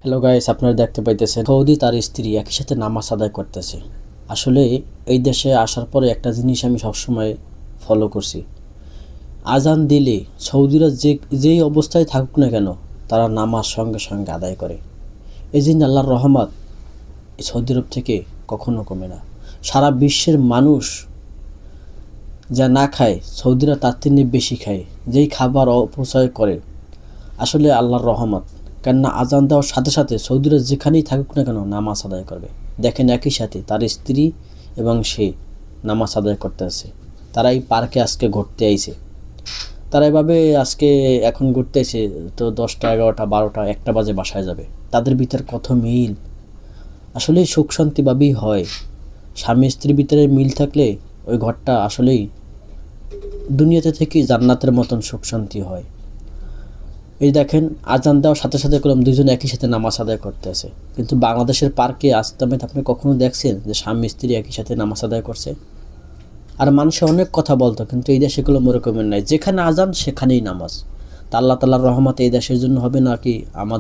Hello guys, আপনারা দেখতে পাইতেছেন সৌদি তার স্ত্রী একই সাথে নামাজ আদায় করতেছে। আসলে এই দেশে আসার পরে একটা জিনিস আমি সবসময় ফলো করছি। আজান দিলে সৌদিরা যেই অবস্থায় থাকুক না কেন, তারা নামাজ সঙ্গে সঙ্গে আদায় করে। এই জন্য আল্লাহর রহমত এই সৌদি আরব থেকে কখনো কমে না। সারা বিশ্বের মানুষ যা না খায়, সৌদিরা তার থেকে বেশি খায়। যেই খাবার অপচয় করে, আসলে আল্লাহর রহমত। কেননা আজান দেওয়ার সাথে সাথে সৌদিরা যেখানেই থাকুক না কেন নামাজ আদায় করবে। দেখেন, একই সাথে তার স্ত্রী এবং সে নামাজ আদায় করতে আসে। তারা এই পার্কে আজকে ঘুরতে আইছে। তারা এভাবে আজকে এখন ঘুরতে এসে তো 10টা 11টা 12টা 1টা বাজে বাসায় যাবে। তাদের ভিতর কত মিল! আসলেই সুখ শান্তিভাবেই হয়। স্বামী স্ত্রীর ভিতরে মিল থাকলে ওই ঘরটা আসলেই দুনিয়াতে থেকেই জান্নাতের মতন সুখ শান্তি হয়। এই দেখেন, আজান দেওয়ার সাথে সাথে করলাম দুইজন একই সাথে নামাজ আদায় করতে আছে। কিন্তু বাংলাদেশের পার্কে আস্তামেত আপনি কখনো দেখছেন যে স্বামী স্ত্রী একই সাথে নামাজ আদায় করছে? আর মানুষে অনেক কথা বলতো, কিন্তু এই দেশে এগুলো ওরকমের নাই। যেখানে আজান সেখানেই নামাজ। তা আল্লাহ তাআলার রহমত এই দেশের জন্য হবে নাকি আমাদের